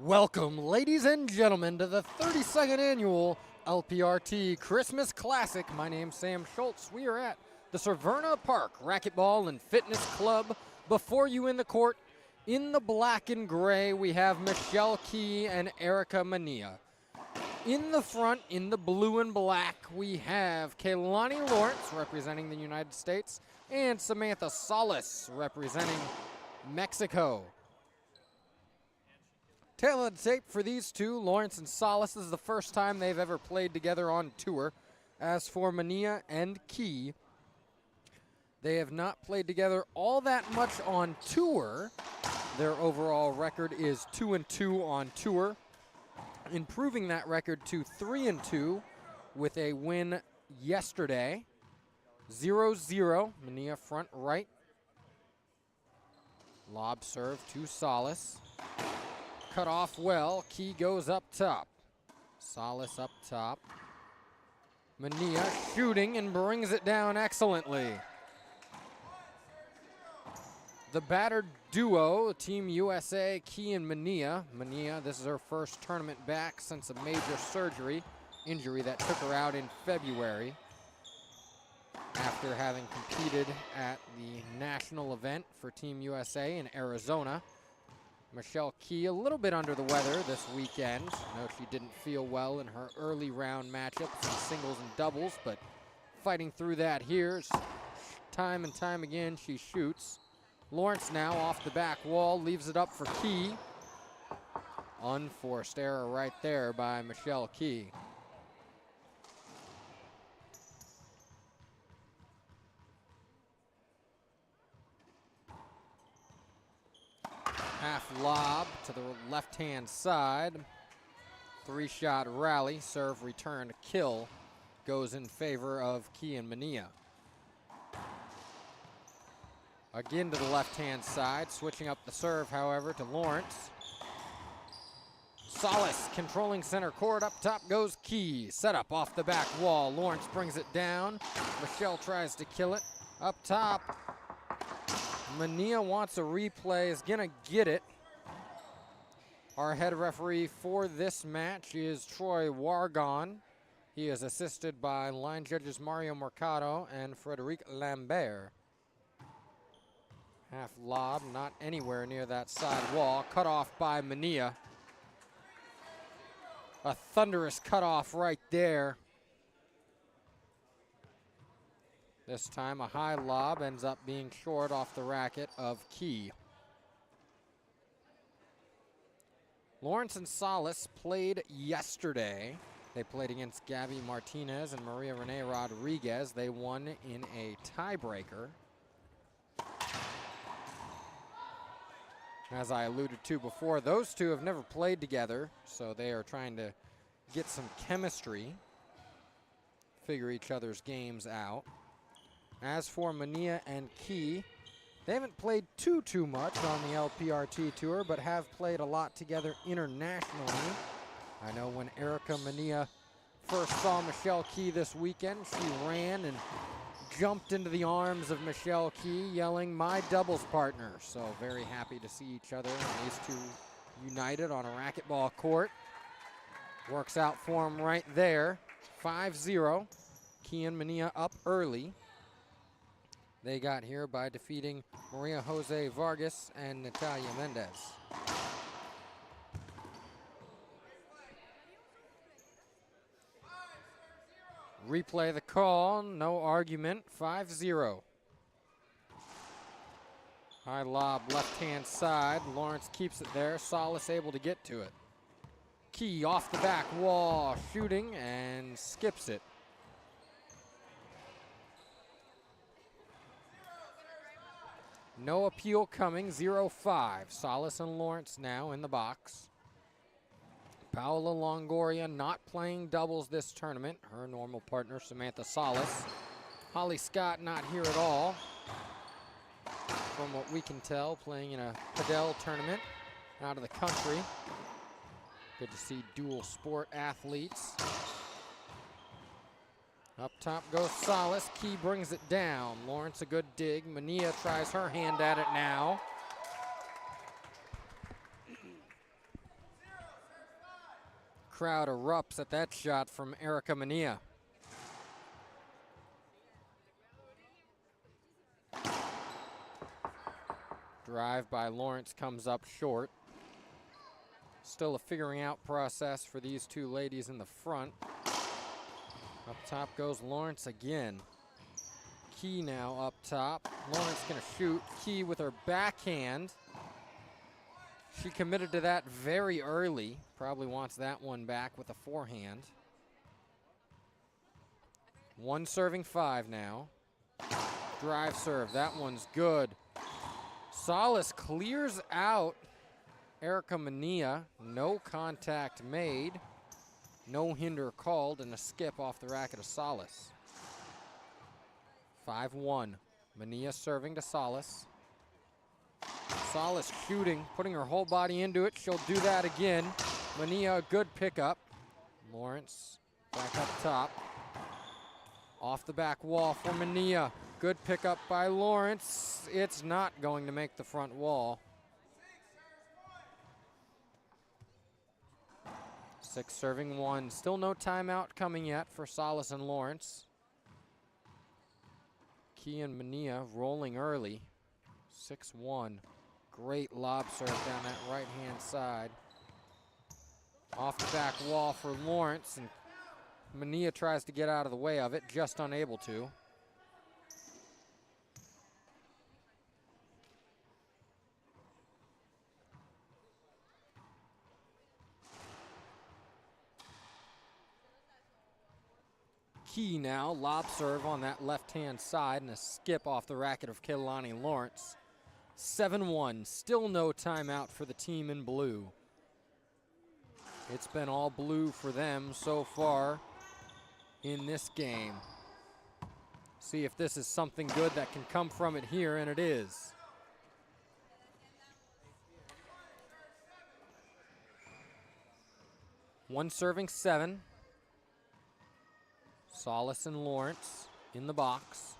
Welcome, ladies and gentlemen, to the 32nd annual LPRT Christmas Classic. My name's Sam Schultz. We are at the Severna Park Racquetball and Fitness Club. Before you in the court, in the black and gray, we have Michelle Key and Erica Manilla. In the front, in the blue and black, we have Kaylani Lawrence representing the United States and Samantha Salas representing Mexico. Tail of the tape for these two, Lawrence and Salas. This is the first time they've ever played together on tour. As for Manilla and Key, they have not played together all that much on tour. Their overall record is 2-2 on tour, improving that record to 3-2 with a win yesterday. 0-0, Manilla front right. Lob serve to Salas. Cut off well. Key goes up top. Salas up top. Manilla shooting and brings it down excellently. The battered duo, Team USA, Key and Manilla. Manilla, this is her first tournament back since a major injury that took her out in February after having competed at the national event for Team USA in Arizona. Michelle Key a little bit under the weather this weekend. I know she didn't feel well in her early round matchups in singles and doubles, but fighting through that here. Time and time again she shoots. Lawrence now off the back wall, leaves it up for Key. Unforced error right there by Michelle Key. Half lob to the left-hand side. Three-shot rally, serve, return, kill goes in favor of Key and Manilla. Again to the left-hand side, switching up the serve, however, to Lawrence. Salas controlling center court, up top goes Key. Set up off the back wall, Lawrence brings it down. Michelle tries to kill it, up top. Manilla wants a replay, is gonna get it. Our head referee for this match is Troy Wargon. He is assisted by line judges Mario Mercado and Frederic Lambert. Half lob, not anywhere near that side wall. Cut off by Manilla. A thunderous cutoff right there. This time a high lob ends up being short off the racket of Key. Lawrence and Salas played yesterday. They played against Gabby Martinez and Maria Renee Rodriguez. They won in a tiebreaker. As I alluded to before, those two have never played together, so they are trying to get some chemistry, figure each other's games out. As for Manilla and Key, they haven't played too much on the LPRT tour, but have played a lot together internationally. I know when Erica Manilla first saw Michelle Key this weekend, she ran and jumped into the arms of Michelle Key, yelling, "My doubles partner." So very happy to see each other, and these two united on a racquetball court. Works out for them right there. 5-0. Key and Manilla up early. They got here by defeating Maria Jose Vargas and Natalia Mendez. Replay the call, no argument, 5-0. High lob left-hand side, Lawrence keeps it there, Salas able to get to it. Key off the back wall, shooting and skips it. No appeal coming, 0-5. Salas and Lawrence now in the box. Paola Longoria not playing doubles this tournament. Her normal partner, Samantha Salas. Holly Scott not here at all. From what we can tell, playing in a Padel tournament out of the country. Good to see dual sport athletes. Up top goes Salas. Key brings it down. Lawrence a good dig. Manilla tries her hand at it now. crowd erupts at that shot from Erica Manilla. Drive by Lawrence comes up short. Still a figuring out process for these two ladies in the front. Up top goes Lawrence again. Key now up top. Lawrence gonna shoot. Key with her backhand. She committed to that very early. Probably wants that one back with a forehand. 1-5 now. Drive serve, that one's good. Salas clears out Erica Manilla. No contact made. No hinder called, and a skip off the racket of Salas. 5-1. Manilla serving to Salas. Salas shooting, putting her whole body into it. She'll do that again. Manilla, a good pickup. Lawrence back up top. Off the back wall for Manilla. Good pickup by Lawrence. It's not going to make the front wall. 6-1. Still no timeout coming yet for Salas and Lawrence. Key and Manilla rolling early. 6-1. Great lob serve down that right-hand side. Off the back wall for Lawrence, and Manilla tries to get out of the way of it, just unable to. Key now, lob serve on that left-hand side, and a skip off the racket of Keilani Lawrence. 7-1, still no timeout for the team in blue. It's been all blue for them so far in this game. See if this is something good that can come from it here, and it is. One serving 7. Salas and Lawrence in the box.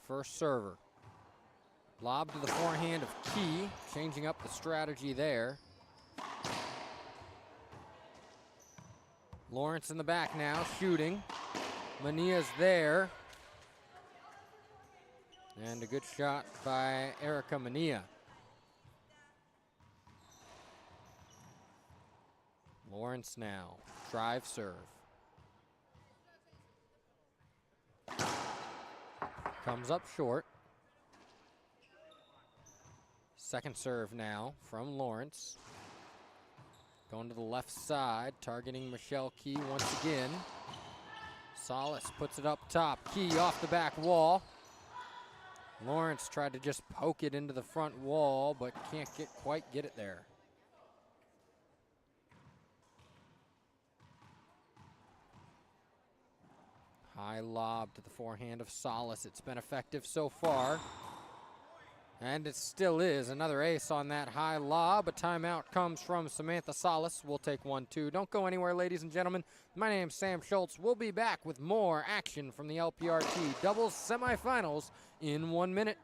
First server. Lob to the forehand of Key, changing up the strategy there. Lawrence in the back now, shooting. Manilla's there. And a good shot by Erica Manilla. Lawrence now, drive serve. Comes up short. Second serve now from Lawrence. Going to the left side, targeting Michelle Key once again. Salas puts it up top. Key off the back wall. Lawrence tried to just poke it into the front wall, but can't quite get it there. High lob to the forehand of Salas. It's been effective so far. And it still is. Another ace on that high lob. A timeout comes from Samantha Salas. We'll take 1-2. Don't go anywhere, ladies and gentlemen. My name's Sam Schultz. We'll be back with more action from the LPRT doubles semifinals in 1 minute.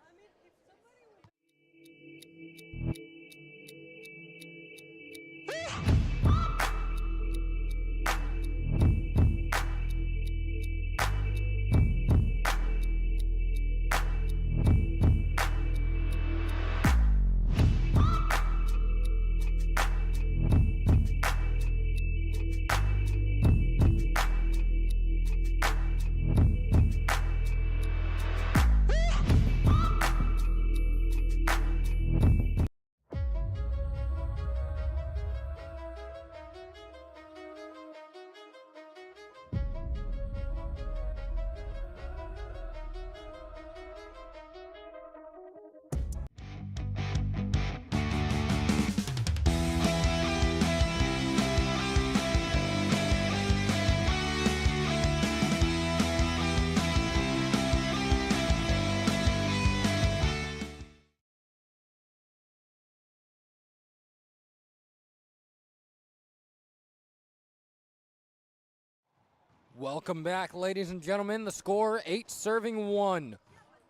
Welcome back, ladies and gentlemen. The score, 8-1.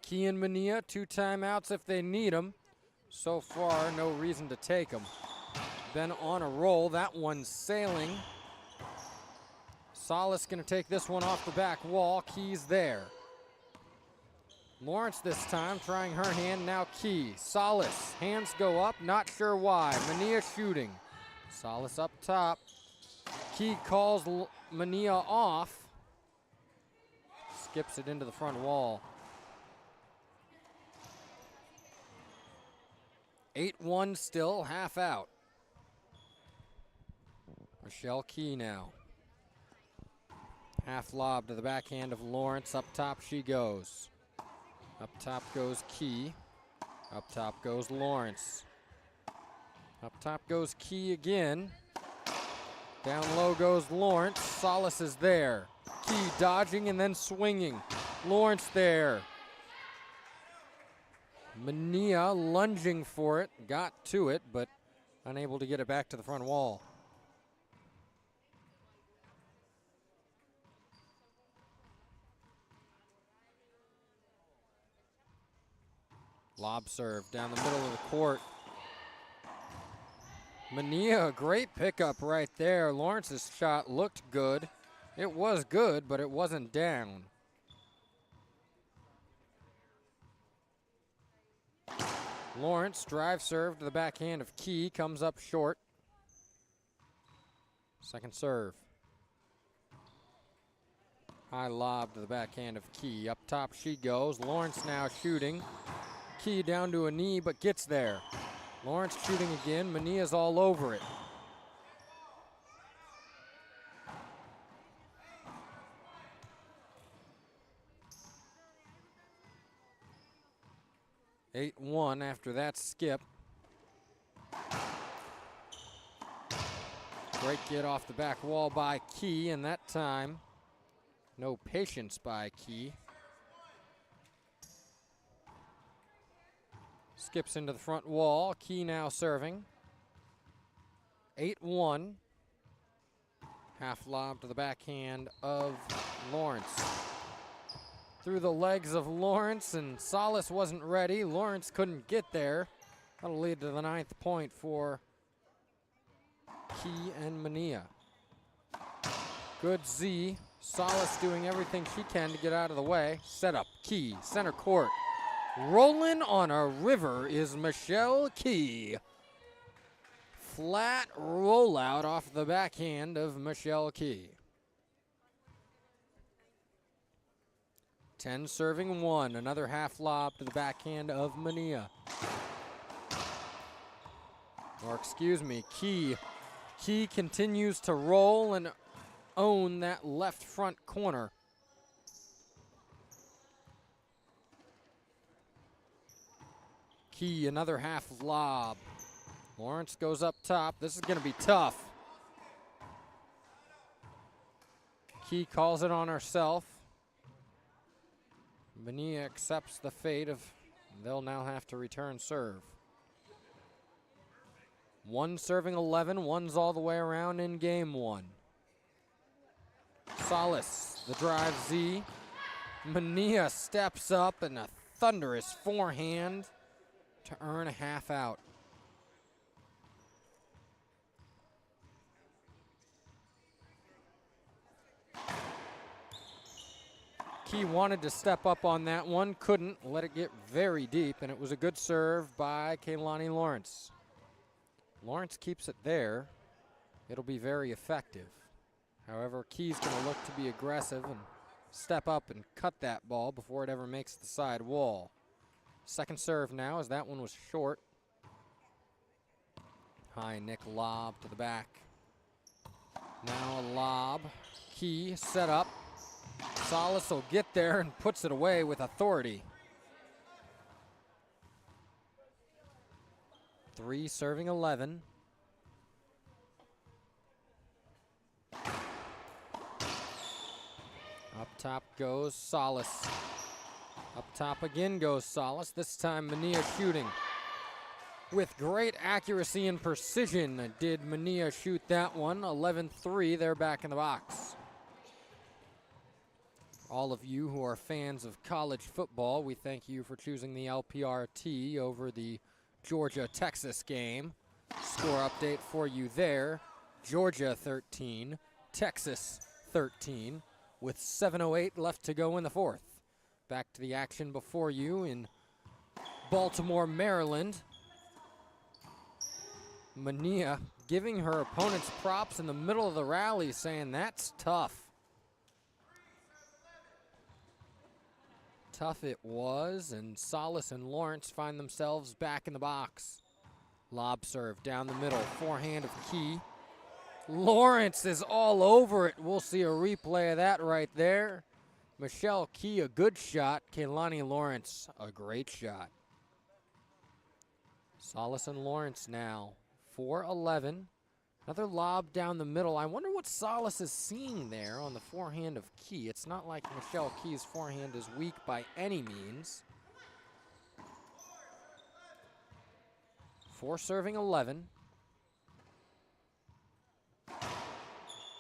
Key and Manilla, 2 timeouts if they need them. So far, no reason to take them. Been on a roll. That one's sailing Salas going to take this one off the back wall. Key's there. Lawrence this time trying her hand, now Key. Salas, hands go up, not sure why. Manilla shooting. Salas up top. Key calls Manilla off. Skips it into the front wall. 8-1 still, half out. Michelle Key now. Half lob to the backhand of Lawrence. Up top she goes. Up top goes Key. Up top goes Lawrence. Up top goes Key again. Down low goes Lawrence. Salas is there. Key dodging and then swinging. Lawrence there. Manilla lunging for it. Got to it, but unable to get it back to the front wall. Lob serve down the middle of the court. Manilla, great pickup right there. Lawrence's shot looked good. It was good, but it wasn't down. Lawrence, drive serve to the backhand of Key, comes up short. Second serve. High lob to the backhand of Key. Up top she goes. Lawrence now shooting. Key down to a knee, but gets there. Lawrence shooting again. Manilla's all over it. Eight 1 after that skip. Great get off the back wall by Key, and that time, no patience by Key. Skips into the front wall. Key now serving. 8-1. Half lob to the backhand of Lawrence. Through the legs of Lawrence, and Salas wasn't ready. Lawrence couldn't get there. That'll lead to the 9th point for Key and Manilla. Good Z. Salas doing everything she can to get out of the way. Set up. Key. Center court. Rolling on a river is Michelle Key. Flat rollout off the backhand of Michelle Key. 10 serving 1. Another half lob to the backhand of Manilla. Or excuse me, Key. Key continues to roll and own that left front corner. Key, another half lob. Lawrence goes up top. This is going to be tough. Key calls it on herself. Manilla accepts the fate of, they'll now have to return serve. 1 serving 11, 1's all the way around in game 1. Salas, the drive Z. Manilla steps up and a thunderous forehand to earn a half out. Key wanted to step up on that one, couldn't, let it get very deep, and it was a good serve by Kaylani Lawrence. Lawrence keeps it there. It'll be very effective. However, Key's going to look to be aggressive and step up and cut that ball before it ever makes the side wall. Second serve now, as that one was short. High Nick lob to the back. Now a lob. Key set up. Salas will get there and puts it away with authority. 3 serving 11. Up top goes Salas. Up top again goes Salas. This time Manilla shooting. With great accuracy and precision did Manilla shoot that one. 11-3, they're back in the box. All of you who are fans of college football, we thank you for choosing the LPRT over the Georgia-Texas game. Score update for you there. Georgia 13, Texas 13 with 7:08 left to go in the fourth. Back to the action before you in Baltimore, Maryland. Manilla giving her opponents props in the middle of the rally, saying that's tough. Tough it was, and Salas and Lawrence find themselves back in the box. Lob serve down the middle, forehand of Key. Lawrence is all over it. We'll see a replay of that right there. Michelle Key, a good shot. Kehlani Lawrence, a great shot. Salas and Lawrence now, 4-11. Another lob down the middle. I wonder what Salas is seeing there on the forehand of Key. It's not like Michelle Key's forehand is weak by any means. 4 serving 11.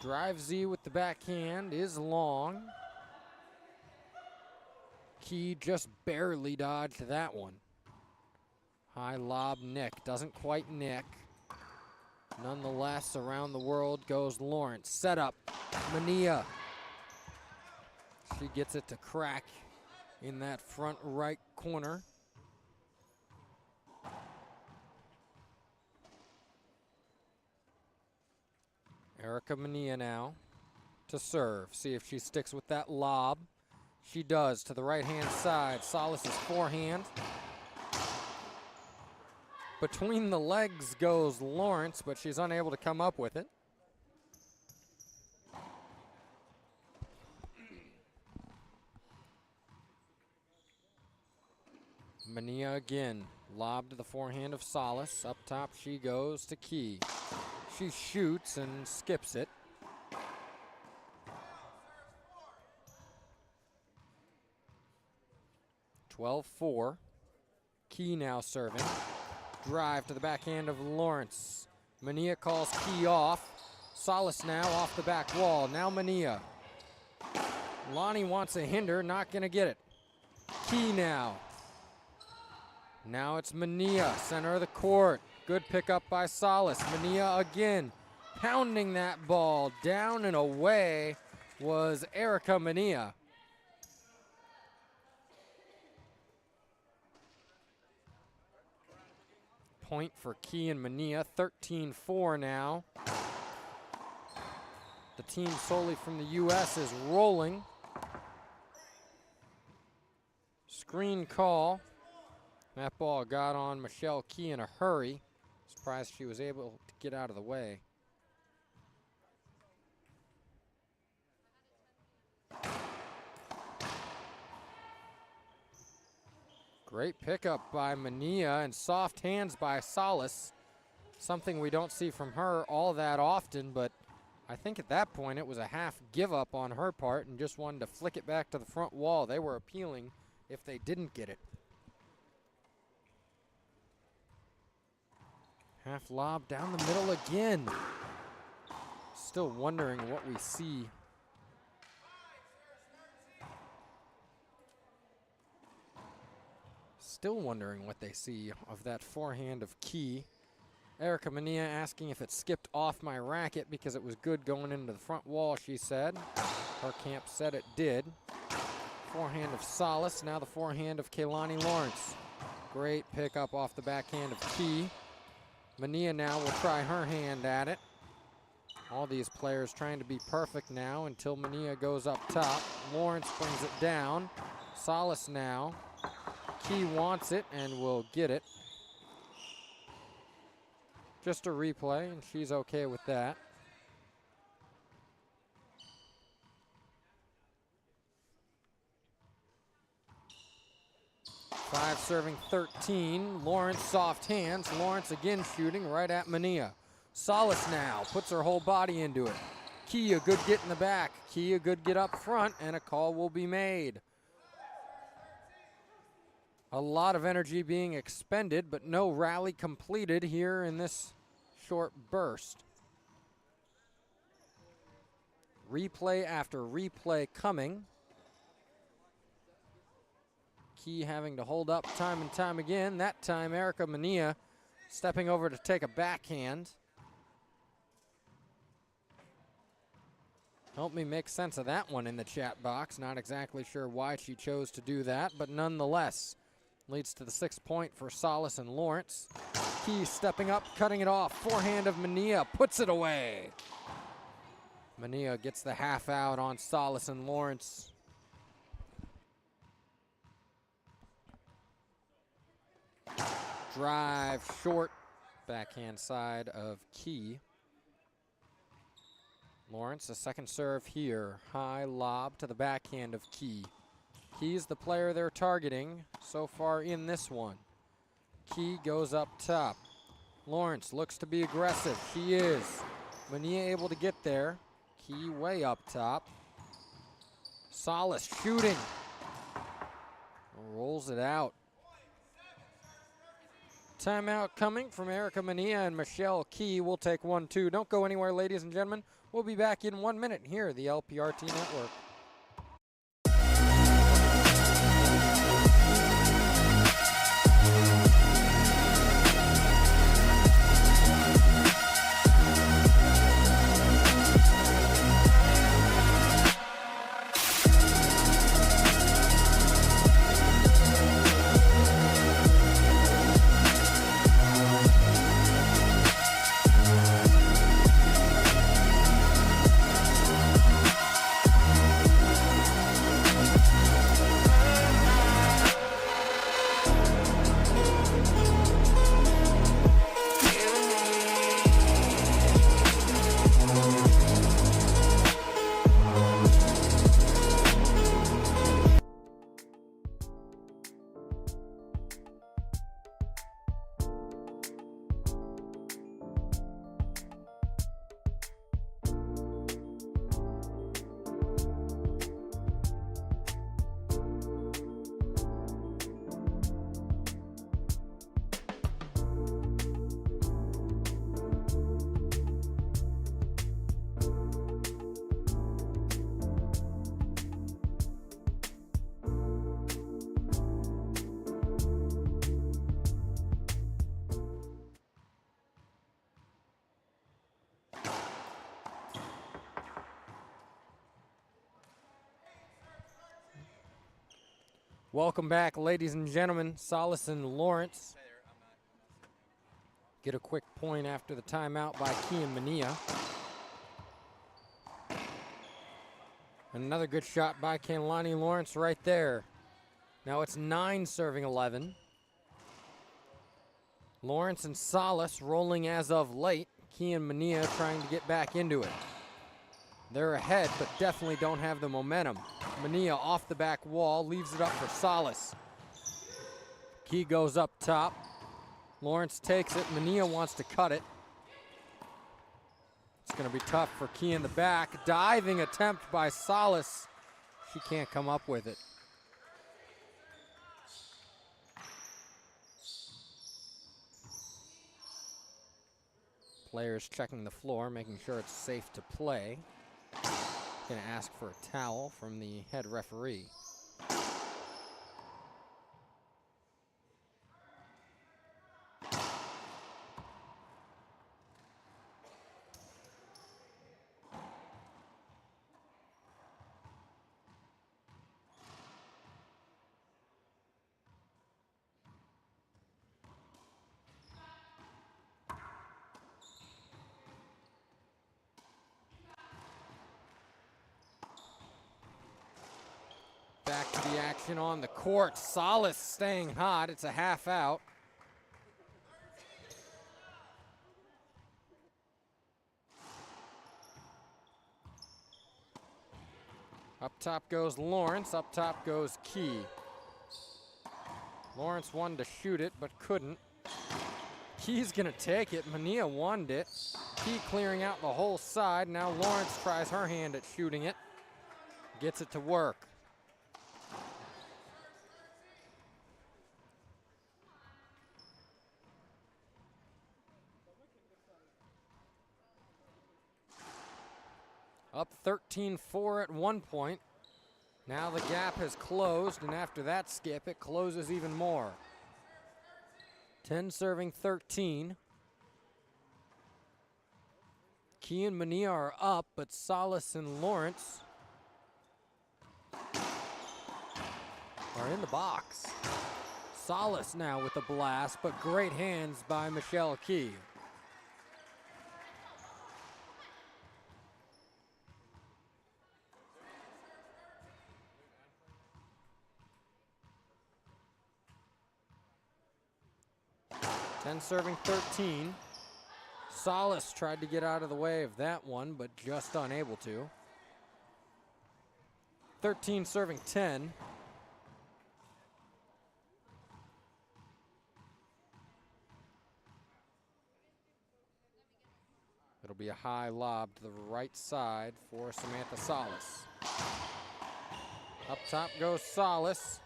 Drive Z with the backhand is long. Key just barely dodged that one. High lob nick, doesn't quite nick. Nonetheless, around the world goes Lawrence. Set up, Manilla. She gets it to crack in that front right corner. Erica Manilla now to serve. See if she sticks with that lob. She does to the right-hand side. Salas's forehand. Between the legs goes Lawrence, but she's unable to come up with it. Manilla again. Lob to the forehand of Salas. Up top she goes to Key. She shoots and skips it. (12-4). Key now serving. Drive to the backhand of Lawrence. Manilla calls Key off. Salas now off the back wall. Now Manilla. Lonnie wants a hinder, not gonna get it. Key now. Now it's Manilla, center of the court. Good pickup by Salas. Manilla again, pounding that ball down and away was Erica Manilla. Point for Key and Manilla, 13-4 now. The team solely from the U.S. is rolling. Screen call. That ball got on Michelle Key in a hurry. Surprised she was able to get out of the way. Great pickup by Manilla and soft hands by Salas. Something we don't see from her all that often, but I think at that point it was a half give up on her part and just wanted to flick it back to the front wall. They were appealing if they didn't get it. Half lob down the middle again. Still wondering what we see. Still wondering what they see of that forehand of Key. Erica Manilla asking if it skipped off my racket because it was good going into the front wall, she said. Her camp said it did. Forehand of Salas, now the forehand of Kehlani Lawrence. Great pickup off the backhand of Key. Manilla now will try her hand at it. All these players trying to be perfect now until Manilla goes up top. Lawrence brings it down. Salas now. Key wants it and will get it. Just a replay, and she's okay with that. Five serving 13. Lawrence soft hands. Lawrence again shooting right at Manilla. Salas now puts her whole body into it. Key a good get in the back. Key a good get up front, and a call will be made. A lot of energy being expended, but no rally completed here in this short burst. Replay after replay coming. Key having to hold up time and time again. That time, Erica Manilla stepping over to take a backhand. Help me make sense of that one in the chat box. Not exactly sure why she chose to do that, but nonetheless, leads to the 6 point for Salas and Lawrence. Key stepping up, cutting it off. Forehand of Manilla, puts it away. Manilla gets the half out on Salas and Lawrence. Drive short, backhand side of Key. Lawrence, a second serve here. High lob to the backhand of Key. Key's the player they're targeting so far in this one. Key goes up top. Lawrence looks to be aggressive. He is. Manilla able to get there. Key way up top. Salas shooting. Rolls it out. Timeout coming from Erica Manilla and Michelle Key. We'll take 1-2. Don't go anywhere, ladies and gentlemen. We'll be back in 1 minute here at the LPRT Network. Welcome back, ladies and gentlemen. Salas and Lawrence get a quick point after the timeout by Key and Manilla. Another good shot by Kailani Lawrence right there. Now it's 9 serving 11. Lawrence and Salas rolling as of late. Key and Manilla trying to get back into it. They're ahead, but definitely don't have the momentum. Manilla off the back wall, leaves it up for Salas. Key goes up top. Lawrence takes it. Manilla wants to cut it. It's going to be tough for Key in the back. Diving attempt by Salas. She can't come up with it. Players checking the floor, making sure it's safe to play. Going to ask for a towel from the head referee. Back to the action on the court. Salas staying hot. It's a half out. Up top goes Lawrence. Up top goes Key. Lawrence wanted to shoot it, but couldn't. Key's going to take it. Manilla won it. Key clearing out the whole side. Now Lawrence tries her hand at shooting it. Gets it to work. Up 13-4 at one point. Now the gap has closed, and after that skip, it closes even more. 10 serving 13. Key and Manilla are up, but Salas and Lawrence are in the box. Salas now with the blast, but great hands by Michelle Key. Serving 13. Salas tried to get out of the way of that one, but just unable to. 13 serving 10. It'll be a high lob to the right side for Samantha Salas. Up top goes Salas.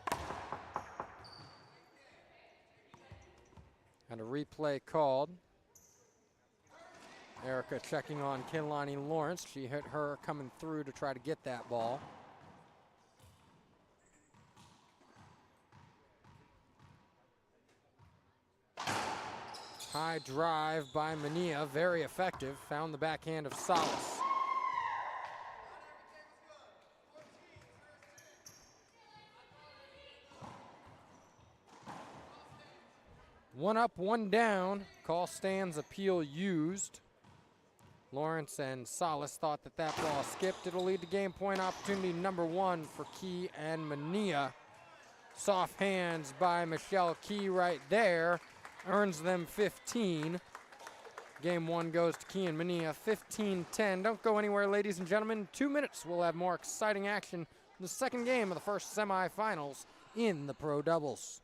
And a replay called. Erica checking on Kehlani Lawrence. She hit her coming through to try to get that ball. High drive by Manilla, very effective. Found the backhand of Salas. One up, one down. Call stands, appeal used. Lawrence and Salas thought that that ball skipped. It'll lead to game point opportunity number 1 for Key and Manilla. Soft hands by Michelle Key right there. Earns them 15. Game 1 goes to Key and Manilla, 15-10. Don't go anywhere, ladies and gentlemen. 2 minutes, we'll have more exciting action in the second game of the first semifinals in the Pro Doubles.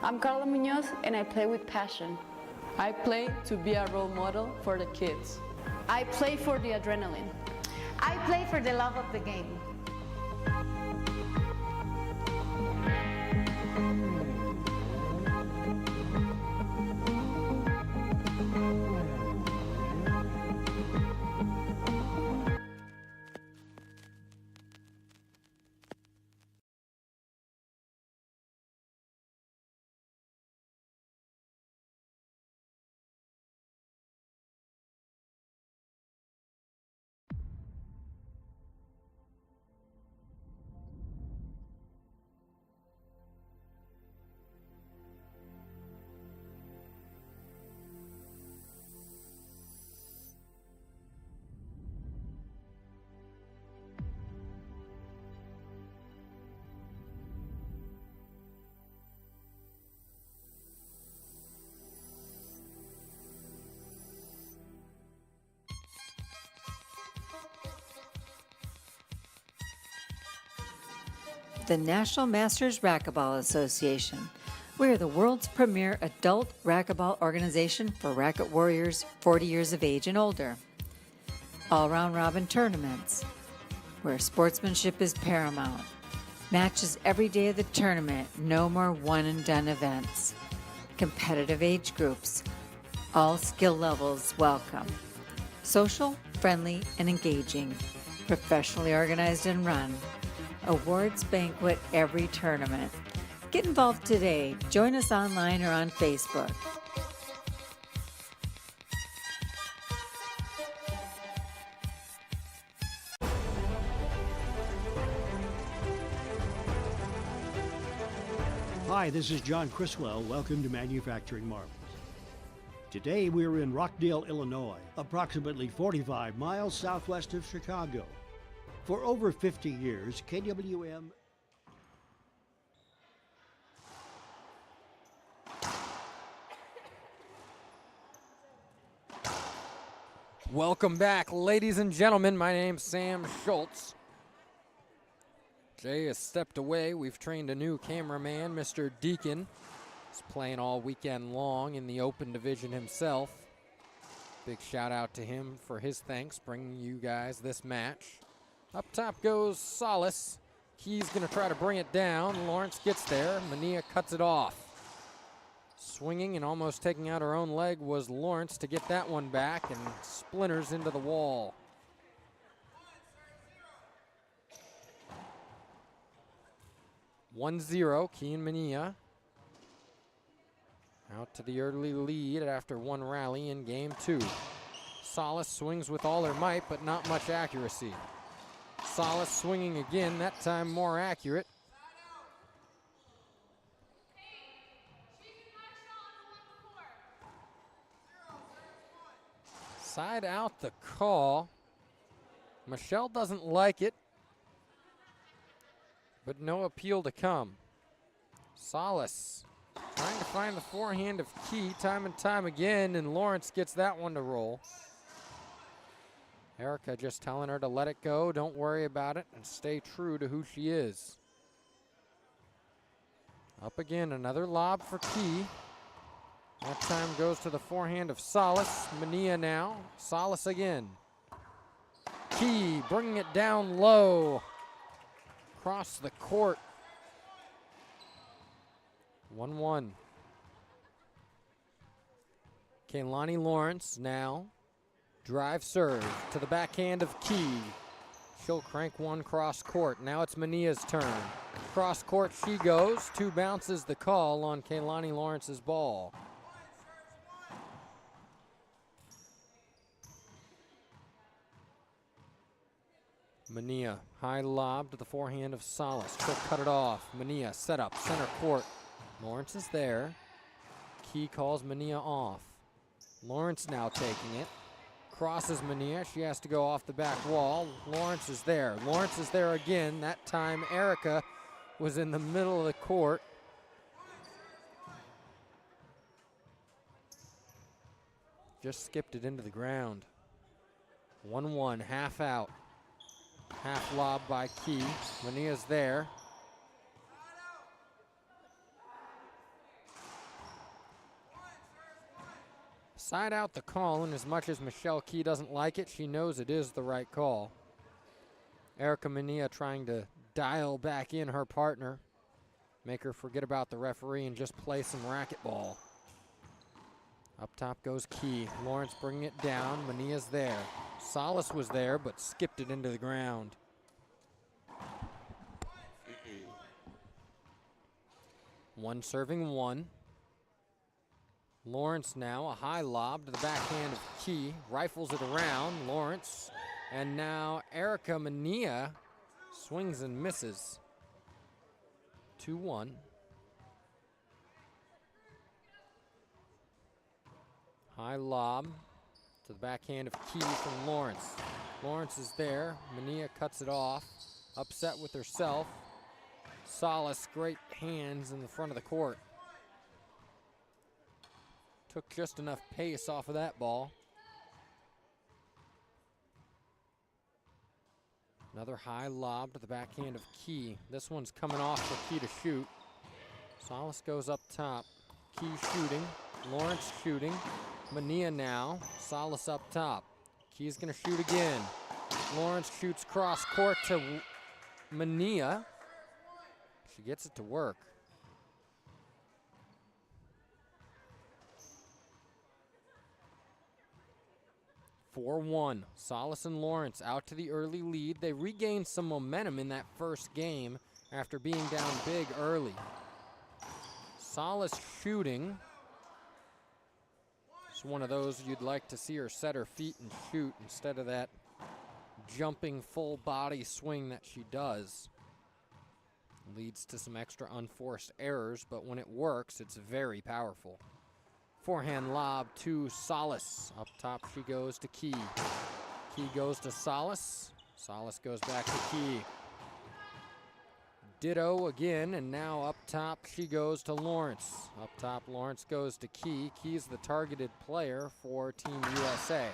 I'm Carla Munoz, and I play with passion. I play to be a role model for the kids. I play for the adrenaline. I play for the love of the game. The National Masters Racquetball Association. We are the world's premier adult racquetball organization for racket warriors 40 years of age and older. All round robin tournaments, where sportsmanship is paramount. Matches every day of the tournament, no more one and done events. Competitive age groups, all skill levels welcome. Social, friendly, and engaging. Professionally organized and run. Awards banquet every tournament. Get involved today. Join us online or on Facebook. Hi, this is John Criswell. Welcome to Manufacturing Marvels. Today we're in Rockdale, Illinois, approximately 45 miles southwest of Chicago. For over 50 years, KWM... Welcome back, ladies and gentlemen. My name's Sam Schultz. Jay has stepped away. We've trained a new cameraman, Mr. Deacon. He's playing all weekend long in the open division himself. Big shout out to him for his thanks, bringing you guys this match. Up top goes Salas. Key's going to try to bring it down. Lawrence gets there. Manilla cuts it off. Swinging and almost taking out her own leg was Lawrence to get that one back and splinters into the wall. (1-0) Key and Manilla. Out to the early lead after one rally in game 2. Salas swings with all her might, but not much accuracy. Salas swinging again, that time more accurate. Side out the call. Michelle doesn't like it, but no appeal to come. Salas trying to find the forehand of Key time and time again, and Lawrence gets that one to roll. Erica just telling her to let it go, don't worry about it, and stay true to who she is. Up again, another lob for Key. That time goes to the forehand of Salas. Manilla now, Salas again. Key bringing it down low. Across the court. 1-1. Kehlani Lawrence now. Drive serve to the backhand of Key. She'll crank one cross court. Now it's Manilla's turn. Cross court she goes. 2 bounces the call on Kehlani Lawrence's ball. Manilla, high lob to the forehand of Salas. She'll cut it off. Manilla set up, center court. Lawrence is there. Key calls Manilla off. Lawrence now taking it. Crosses Manilla. She has to go off the back wall. Lawrence is there. Lawrence is there again. That time Erica was in the middle of the court. Just skipped it into the ground. 1-1, half out. Half lob by Key. Manilla's there. Side out the call, and as much as Michelle Key doesn't like it, she knows it is the right call. Erica Manilla trying to dial back in her partner, make her forget about the referee and just play some racquetball. Up top goes Key. Lawrence bringing it down. Manilla's there. Salas was there, but skipped it into the ground. One serving one. Lawrence now, a high lob to the backhand of Key. Rifles it around, Lawrence. And now Erica Manilla swings and misses. 2-1. High lob to the backhand of Key from Lawrence. Lawrence is there. Manilla cuts it off. Upset with herself. Salas, great hands in the front of the court. Took just enough pace off of that ball. Another high lob to the backhand of Key. This one's coming off for Key to shoot. Salas goes up top. Key shooting. Lawrence shooting. Manilla now. Salas up top. Key's going to shoot again. Lawrence shoots cross court to Manilla. She gets it to work. (4-1). Salas and Lawrence out to the early lead. They regained some momentum in that first game after being down big early. Salas shooting. It's one of those you'd like to see her set her feet and shoot instead of that jumping full body swing that she does. Leads to some extra unforced errors, but when it works, it's very powerful. Forehand lob to Salas. Up top she goes to Key. Key goes to Salas. Salas goes back to Key. Ditto again, and now up top she goes to Lawrence. Up top Lawrence goes to Key. Key's the targeted player for Team USA.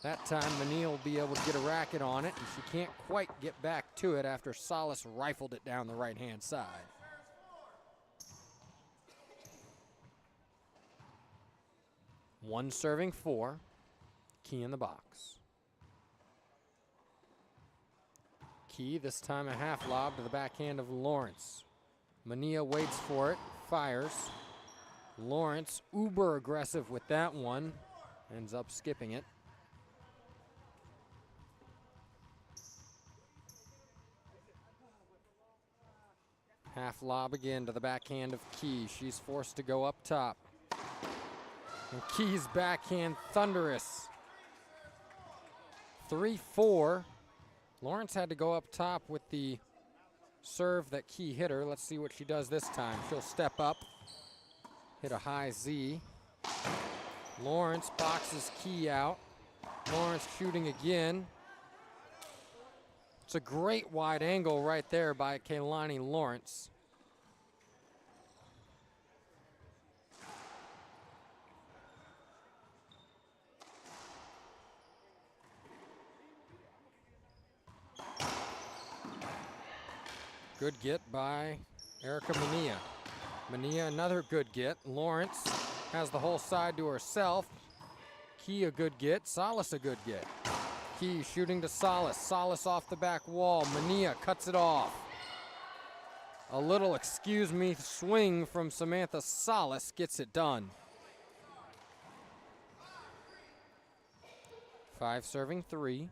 That time Manilla will be able to get a racket on it, and she can't quite get back to it after Salas rifled it down the right-hand side. One serving 4. Key in the box. Key, this time a half lob to the backhand of Lawrence. Manilla waits for it, fires. Lawrence, uber aggressive with that one, ends up skipping it. Half lob again to the backhand of Key. She's forced to go up top. And Key's backhand thunderous. 3-4. Lawrence had to go up top with the serve that Key hit her. Let's see what she does this time. She'll step up, hit a high Z. Lawrence boxes Key out. Lawrence shooting again. It's a great wide angle right there by Kehlani Lawrence. Good get by Erica Manilla. Manilla, another good get. Lawrence has the whole side to herself. Key a good get. Salas a good get. Key shooting to Salas. Salas off the back wall. Manilla cuts it off. A little excuse me swing from Samantha Salas gets it done. 5 serving 3.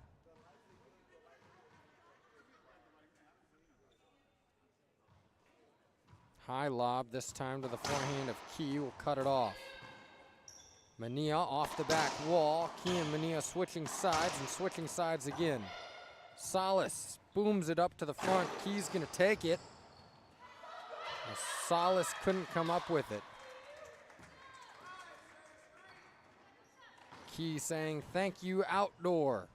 High lob, this time to the forehand of Key, will cut it off. Manilla off the back wall. Key and Manilla switching sides and switching sides again. Salas booms it up to the front. Key's gonna take it. Salas couldn't come up with it. Key saying, "Thank you, outdoor."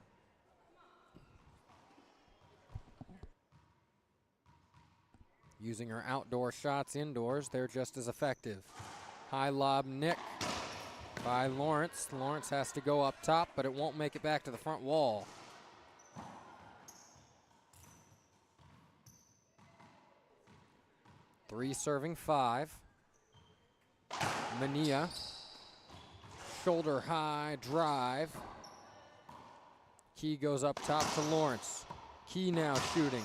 Using her outdoor shots indoors, they're just as effective. High lob nick by Lawrence. Lawrence has to go up top, but it won't make it back to the front wall. Three serving 5. Manilla, shoulder high drive. Key goes up top to Lawrence. Key now shooting.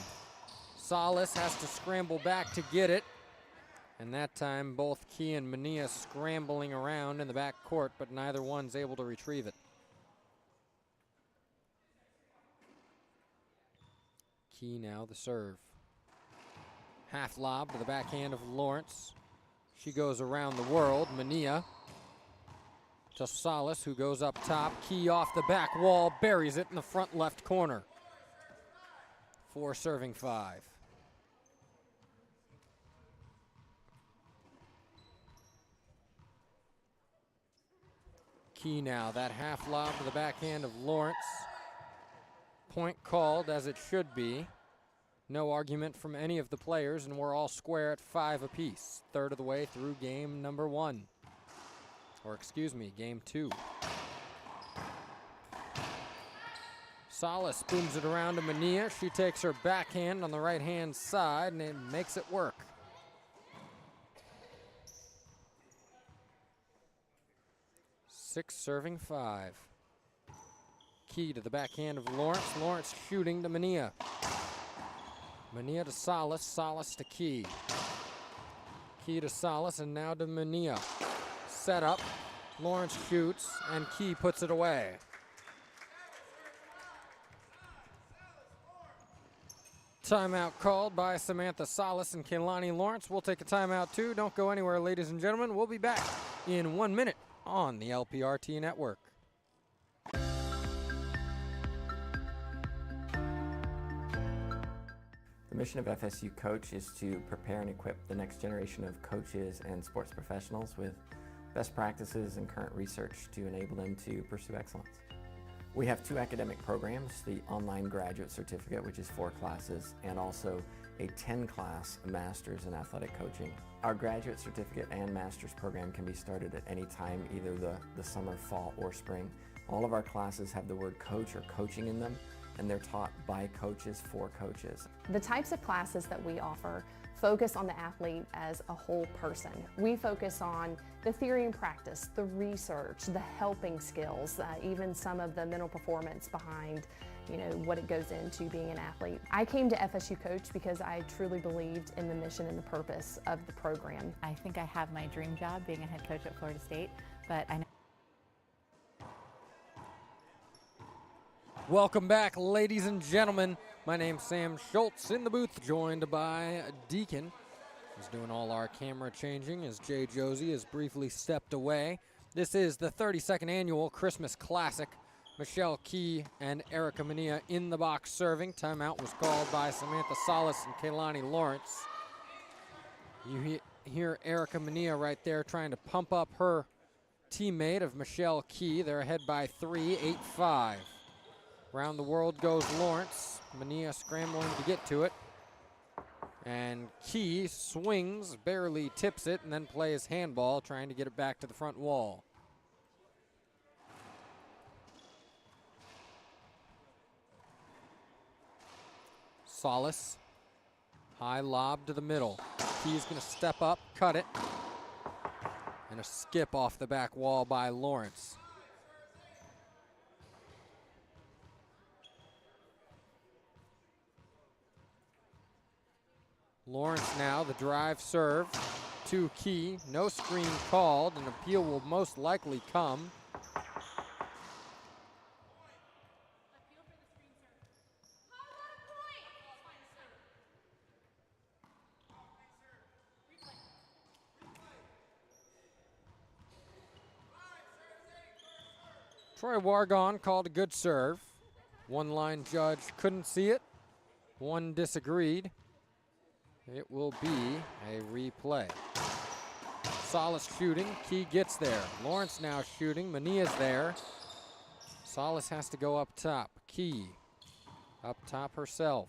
Salas has to scramble back to get it. And that time both Key and Manilla scrambling around in the back court, but neither one's able to retrieve it. Key now the serve. Half lob to the backhand of Lawrence. She goes around the world. Manilla to Salas, who goes up top. Key off the back wall, buries it in the front left corner. 4 serving 5. Key now, that half lob to the backhand of Lawrence. Point called as it should be. No argument from any of the players, and we're all square at 5 apiece. Third of the way through game number 1. Or excuse me, game 2. Salas booms it around to Manilla. She takes her backhand on the right-hand side, and it makes it work. Six serving 5. Key to the backhand of Lawrence. Lawrence shooting to Manilla. Manilla to Salas. Salas to Key. Key to Salas, and now to Manilla. Set up. Lawrence shoots, and Key puts it away. Timeout called by Samantha Salas and Kehlani Lawrence. We'll take a timeout too. Don't go anywhere, ladies and gentlemen. We'll be back in 1 minute on the LPRT network. The mission of FSU Coach is to prepare and equip the next generation of coaches and sports professionals with best practices and current research to enable them to pursue excellence. We have 2 academic programs, the online graduate certificate, which is 4 classes, and also a 10-class master's in athletic coaching. Our graduate certificate and master's program can be started at any time, either the summer, fall, or spring. All of our classes have the word coach or coaching in them, and they're taught by coaches for coaches. The types of classes that we offer focus on the athlete as a whole person. We focus on the theory and practice, the research, the helping skills, even some of the mental performance behind what it goes into being an athlete. I came to FSU Coach because I truly believed in the mission and the purpose of the program. I think I have my dream job being a head coach at Florida State, but I know. Welcome back, ladies and gentlemen. My name's Sam Schultz in the booth, joined by Deacon. He's doing all our camera changing as Jay Josie has briefly stepped away. This is the 32nd annual Christmas Classic. Michelle Key and Erica Manilla in the box serving. Timeout was called by Samantha Salas and Kaylani Lawrence. You hear Erica Manilla right there trying to pump up her teammate of Michelle Key. They're ahead by 3, 8-5. Around the world goes Lawrence. Manilla scrambling to get to it. And Key swings, barely tips it, and then plays handball, trying to get it back to the front wall. Salas, high lob to the middle. Key's gonna step up, cut it, and a skip off the back wall by Lawrence. Lawrence now, the drive serve to Key. No screen called. An appeal will most likely come. Troy Wargon called a good serve. One line judge couldn't see it. One disagreed. It will be a replay. Salas shooting. Key gets there. Lawrence now shooting. Manilla's there. Salas has to go up top. Key up top herself.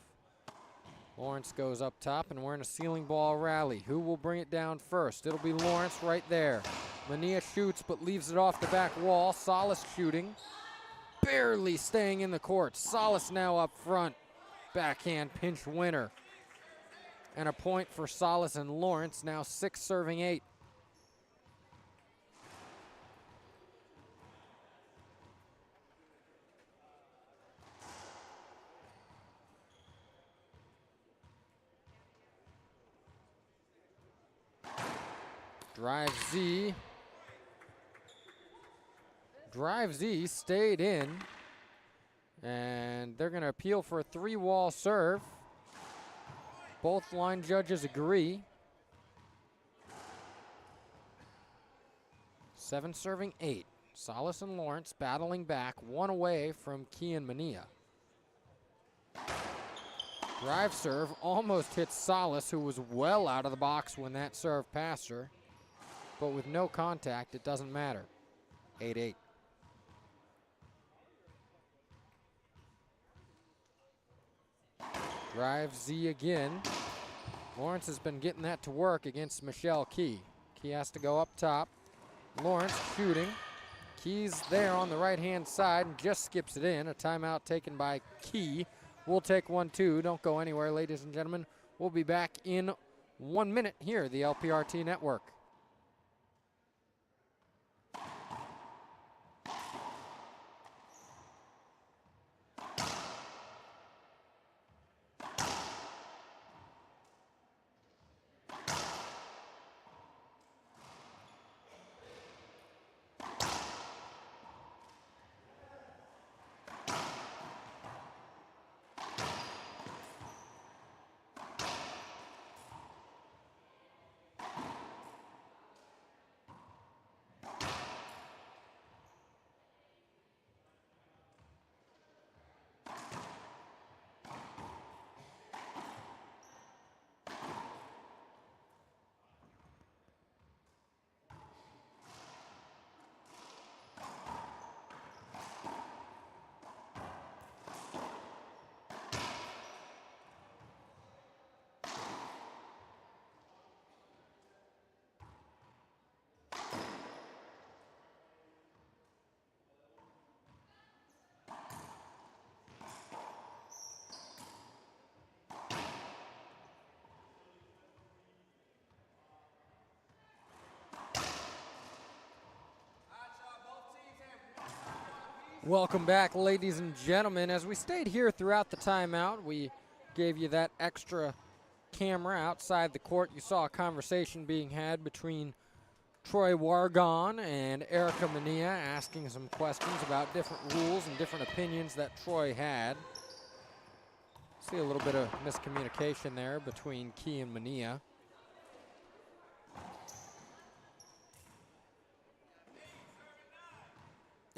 Lawrence goes up top, and we're in a ceiling ball rally. Who will bring it down first? It'll be Lawrence right there. Manilla shoots but leaves it off the back wall. Salas shooting. Barely staying in the court. Salas now up front. Backhand pinch winner. And a point for Salas and Lawrence, now 6 serving 8. Drive Z. Drive Z stayed in. And they're going to appeal for a 3-wall serve. Both line judges agree. 7 serving 8. Salas and Lawrence battling back, 1 away from Key and Manilla. Drive serve almost hits Salas, who was well out of the box when that serve passed her. But with no contact, it doesn't matter. 8-8. Drive Z again. Lawrence has been getting that to work against Michelle Key. Key has to go up top. Lawrence shooting. Key's there on the right-hand side and just skips it in. A timeout taken by Key. We'll take 1, 2. Don't go anywhere, ladies and gentlemen. We'll be back in 1 minute here at the LPRT Network. Welcome back, ladies and gentlemen. As we stayed here throughout the timeout, we gave you that extra camera outside the court. You saw a conversation being had between Troy Wargon and Erica Manilla, asking some questions about different rules and different opinions that Troy had. See a little bit of miscommunication there between Key and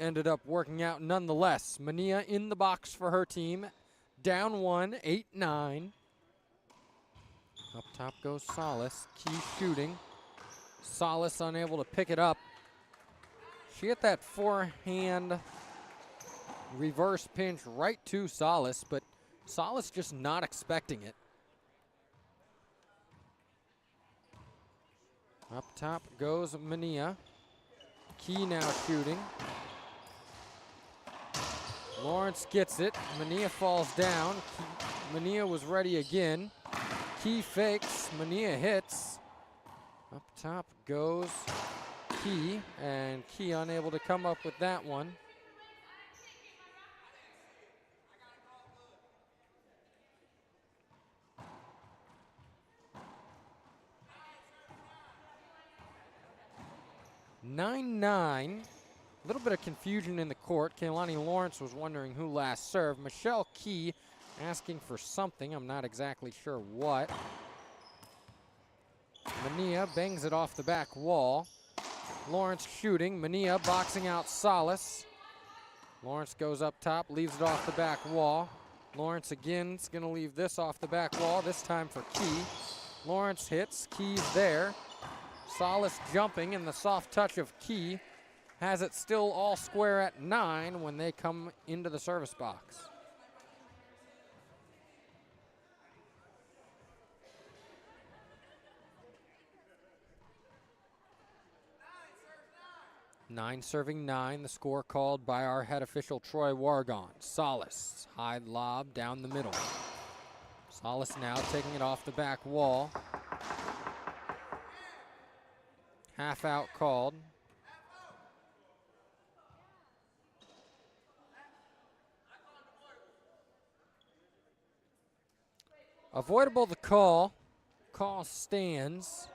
ended up working out nonetheless. Manilla in the box for her team. Down 1, 8-9. Up top goes Salas. Key shooting. Salas unable to pick it up. She hit that forehand reverse pinch right to Salas, but Salas just not expecting it. Up top goes Manilla. Key now shooting. Lawrence gets it. Manilla falls down. Manilla was ready again. Key fakes. Manilla hits. Up top goes Key, and Key unable to come up with that one. (9-9). A little bit of confusion in the court. Kaylani Lawrence was wondering who last served. Michelle Key asking for something. I'm not exactly sure what. Manilla bangs it off the back wall. Lawrence shooting. Manilla boxing out Salas. Lawrence goes up top, leaves it off the back wall. Lawrence again is going to leave this off the back wall, this time for Key. Lawrence hits. Key's there. Salas jumping, and the soft touch of Key has it still all square at 9 when they come into the service box. Nine serving 9, the score called by our head official Troy Wargon. Salas, high lob down the middle. Salas now taking it off the back wall. Half out called. Avoidable the call. Call stands.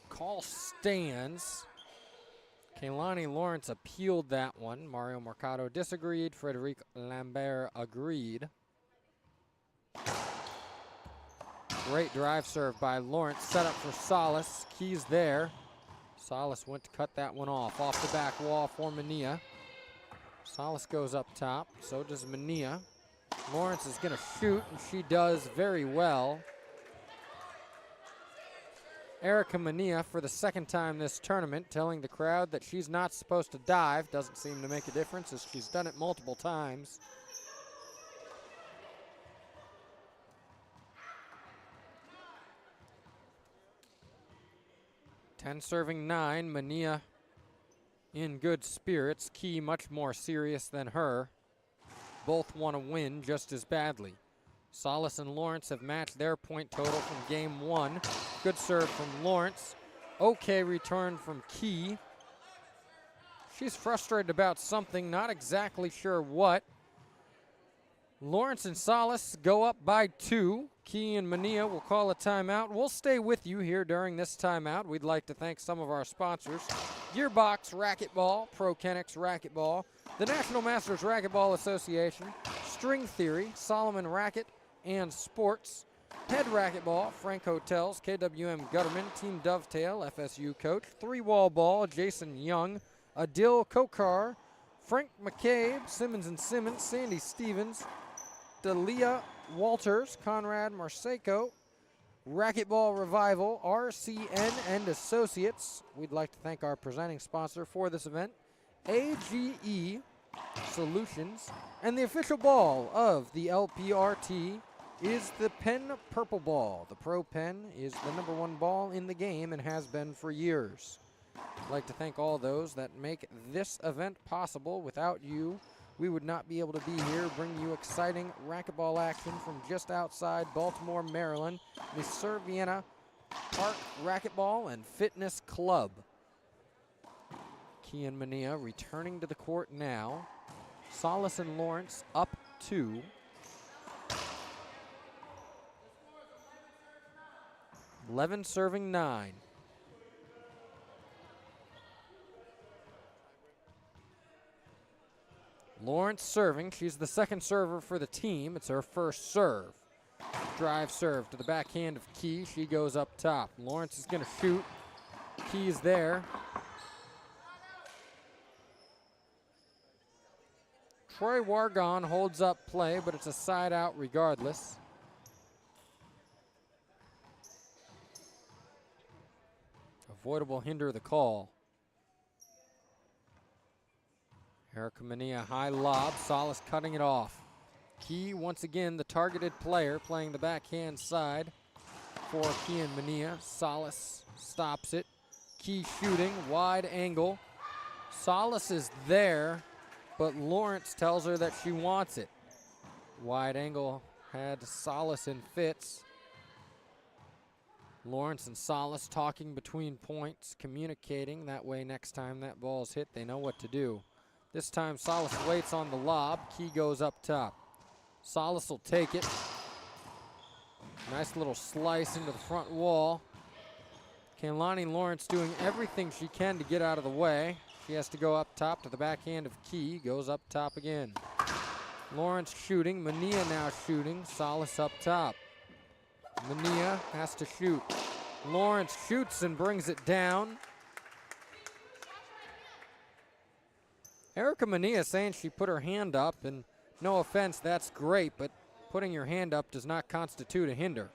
Call stands. Kaylani Lawrence appealed that one. Mario Mercado disagreed. Frederic Lambert agreed. Great drive serve by Lawrence. Set up for Salas. Key's there. Salas went to cut that one off. Off the back wall for Manilla. Salas goes up top. So does Manilla. Lawrence is going to shoot, and she does very well. Erica Manilla, for the second time this tournament, telling the crowd that she's not supposed to dive. Doesn't seem to make a difference as she's done it multiple times. Ten serving 9, Manilla in good spirits. Key much more serious than her. Both want to win just as badly. Salas and Lawrence have matched their point total from game 1. Good serve from Lawrence. Okay return from Key. She's frustrated about something, not exactly sure what. Lawrence and Salas go up by 2. Key and Manilla will call a timeout. We'll stay with you here during this timeout. We'd like to thank some of our sponsors. Gearbox Racquetball, Pro Kenix Racquetball, the National Masters Racquetball Association, String Theory, Solomon Racket and Sports, Head Racquetball, Frank Hotels, KWM Gutterman, Team Dovetail, FSU Coach, Three Wall Ball, Jason Young, Adil Kokar, Frank McCabe, Simmons and Simmons, Sandy Stevens, Dalia Walters, Conrad Marseco, Racquetball Revival, RCN and Associates. We'd like to thank our presenting sponsor for this event, AGE Solutions, and the official ball of the LPRT is the Pen Purple Ball. The Pro Pen is the #1 ball in the game and has been for years. I'd like to thank all those that make this event possible. Without you, we would not be able to be here, bringing you exciting racquetball action from just outside Baltimore, Maryland, the Sir Vienna Park Racquetball and Fitness Club. Key and Manilla returning to the court now. Salas and Lawrence up 2. Eleven serving 9. Lawrence serving. She's the second server for the team. It's her first serve. Drive serve to the backhand of Key. She goes up top. Lawrence is going to shoot. Key's there. Troy Wargon holds up play, but it's a side out regardless. Avoidable hinder the call. Erica Manilla, high lob. Salas cutting it off. Key, once again, the targeted player, playing the backhand side for Key and Manilla. Salas stops it. Key shooting, wide angle. Salas is there, but Lawrence tells her that she wants it. Wide angle had Salas in fits. Lawrence and Salas talking between points, communicating. That way next time that ball's hit, they know what to do. This time Salas waits on the lob. Key goes up top. Salas will take it. Nice little slice into the front wall. Kaylani Lawrence doing everything she can to get out of the way. She has to go up top to the backhand of Key. Goes up top again. Lawrence shooting. Manilla now shooting. Salas up top. Manilla has to shoot. Lawrence shoots and brings it down. Erica Manilla saying she put her hand up, and no offense, that's great, but putting your hand up does not constitute a hinder.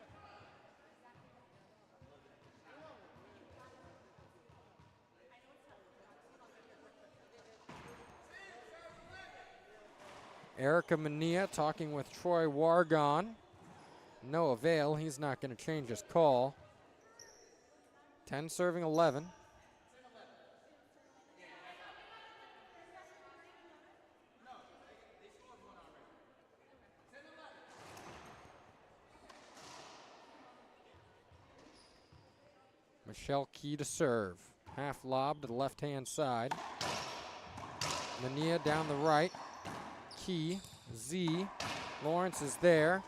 Erica Manilla talking with Troy Wargon. No avail. He's not going to change his call. 10 serving 11. Michelle Key to serve. Half lob to the left-hand side. Manilla down the right. Key, Z. Lawrence is there.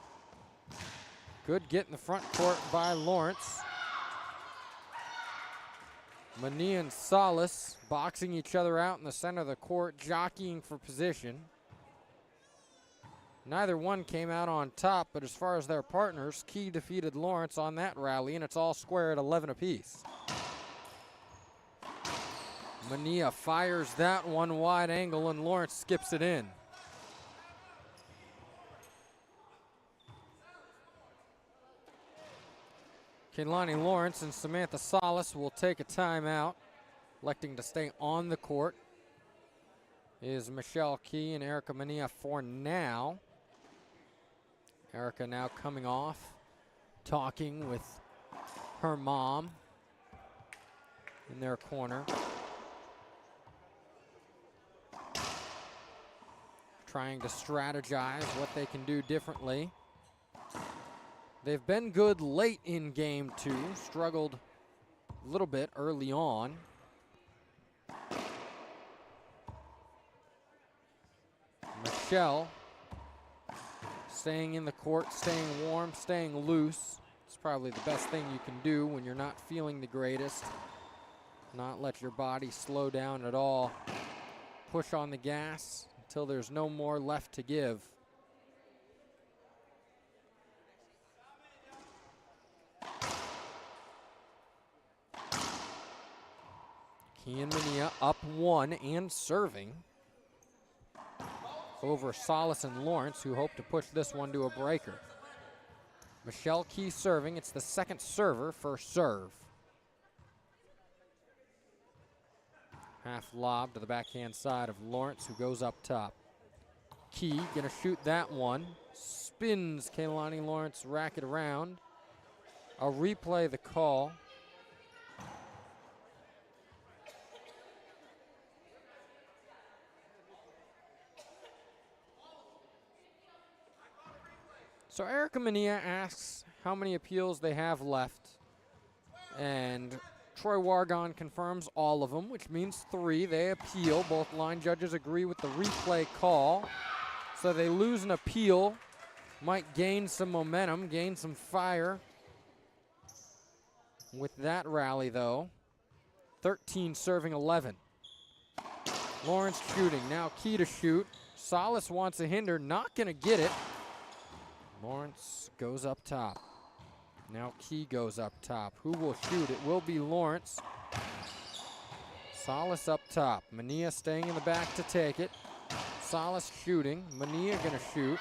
Good get in the front court by Lawrence. Manilla and Salas boxing each other out in the center of the court, jockeying for position. Neither one came out on top, but as far as their partners, Key defeated Lawrence on that rally, and it's all square at 11 apiece. Manilla fires that one wide angle, and Lawrence skips it in. Kaylani Lawrence and Samantha Salas will take a timeout. Electing to stay on the court is Michelle Key and Erica Manilla for now. Erica now coming off, talking with her mom in their corner. Trying to strategize what they can do differently. They've been good late in game two, struggled a little bit early on. Michelle staying in the court, staying warm, staying loose. It's probably the best thing you can do when you're not feeling the greatest. Not let your body slow down at all. Push on the gas until there's no more left to give. Key and Manilla up one and serving over Salas and Lawrence, who hope to push this one to a breaker. Michelle Key serving. It's the second server, first serve. Half lob to the backhand side of Lawrence, who goes up top. Key gonna shoot that one. Spins Kaylani Lawrence racket around. A replay the call. So Erica Manilla asks how many appeals they have left, and Troy Wargon confirms all of them, which means 3. They appeal. Both line judges agree with the replay call, so they lose an appeal, might gain some momentum, gain some fire with that rally, though. 13 serving 11. Lawrence shooting, now Key to shoot. Salas wants a hinder, not gonna get it. Lawrence goes up top. Now Key goes up top. Who will shoot? It will be Lawrence. Salas up top. Manilla staying in the back to take it. Salas shooting. Manilla going to shoot.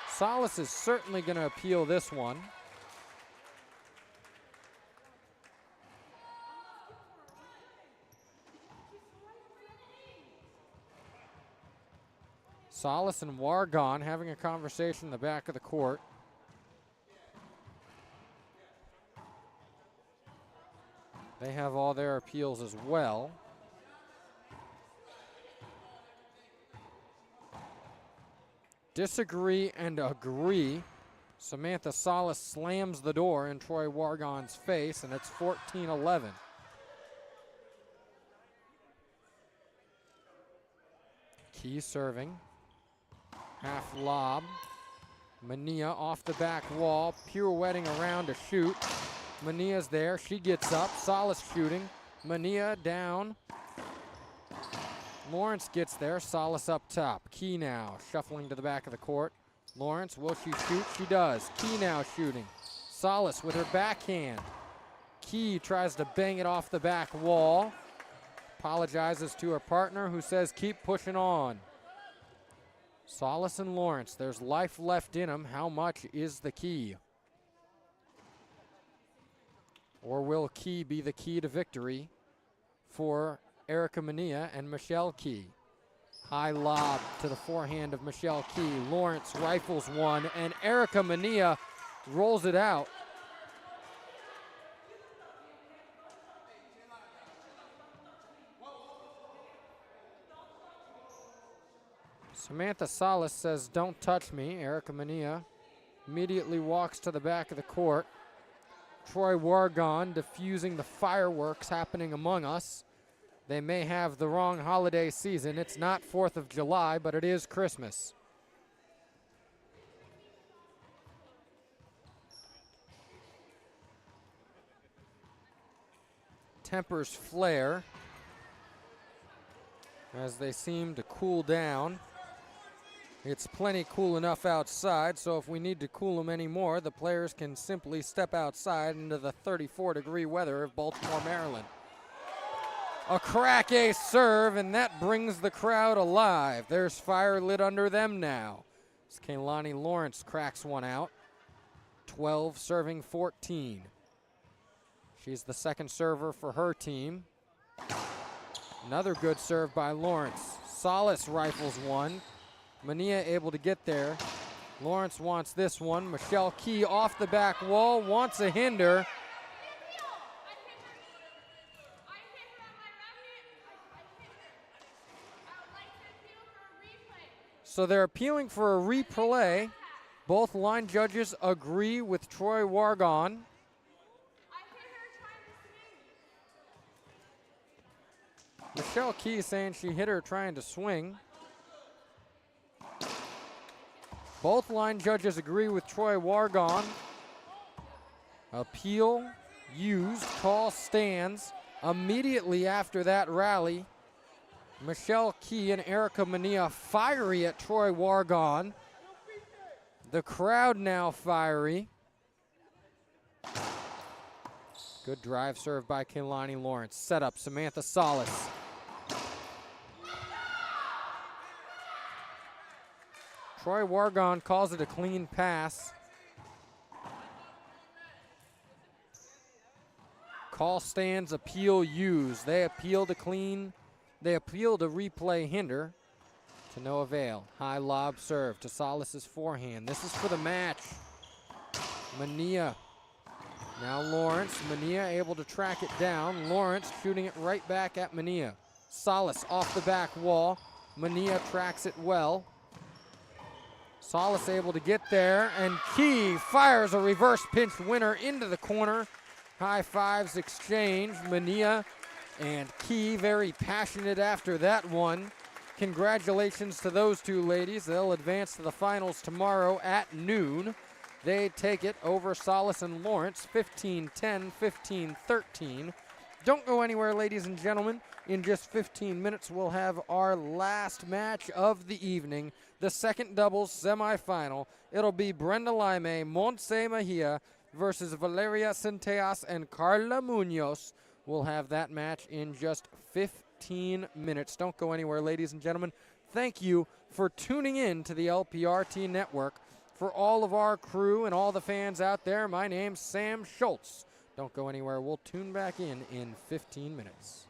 Salas is certainly going to appeal this one. Salas and Wargon having a conversation in the back of the court. They have all their appeals as well. Disagree and agree. Samantha Salas slams the door in Troy Wargon's face, and it's 14-11. Key serving. Half lob. Manilla off the back wall, pirouetting around to shoot. Manilla's there, she gets up. Salas shooting. Manilla down. Lawrence gets there, Salas up top. Key now, shuffling to the back of the court. Lawrence, will she shoot? She does. Key now shooting. Salas with her backhand. Key tries to bang it off the back wall. Apologizes to her partner, who says keep pushing on. Salas and Lawrence, there's life left in them. How much is the key? Or will Key be the key to victory for Erica Manilla and Michelle Key? High lob to the forehand of Michelle Key. Lawrence rifles one, and Erica Manilla rolls it out. Samantha Salas says, "Don't touch me." Erica Manilla immediately walks to the back of the court. Troy Wargon diffusing the fireworks happening among us. They may have the wrong holiday season. It's not 4th of July, but it is Christmas. Tempers flare as they seem to cool down. It's plenty cool enough outside, so if we need to cool them anymore, the players can simply step outside into the 34-degree weather of Baltimore, Maryland. A crack ace serve, and that brings the crowd alive. There's fire lit under them now. As Kaylani Lawrence cracks one out. 12 serving 14. She's the second server for her team. Another good serve by Lawrence. Salas rifles one. Manilla able to get there. Lawrence wants this one. Michelle Key off the back wall, wants a hinder. So they're appealing for a replay. Both line judges agree with Troy Wargon. Michelle Key saying she hit her trying to swing. Both line judges agree with Troy Wargon. Appeal used, call stands. Immediately after that rally, Michelle Key and Erica Manilla fiery at Troy Wargon. The crowd now fiery. Good drive serve by Kaylani Lawrence. Set up Samantha Salas. Troy Wargon calls it a clean pass. Call stands, appeal used. They appeal to replay hinder. To no avail. High lob serve to Salas's forehand. This is for the match. Manilla. Now Lawrence. Manilla able to track it down. Lawrence shooting it right back at Manilla. Salas off the back wall. Manilla tracks it well. Salas able to get there, and Key fires a reverse pinch winner into the corner. High fives exchange. Manilla and Key very passionate after that one. Congratulations to those two ladies. They'll advance to the finals tomorrow at noon. They take it over Salas and Lawrence, 15-10, 15-13. Don't go anywhere, ladies and gentlemen. In just 15 minutes, we'll have our last match of the evening, the second doubles semifinal. It'll be Brenda Laime, Montse Mejia versus Valeria Centellas and Carla Munoz We'll have that match in just 15 minutes. Don't go anywhere, ladies and gentlemen. Thank you for tuning in to the LPRT network. For all of our crew and all the fans out there, my name's Sam Schultz. Don't go anywhere. We'll tune back in 15 minutes.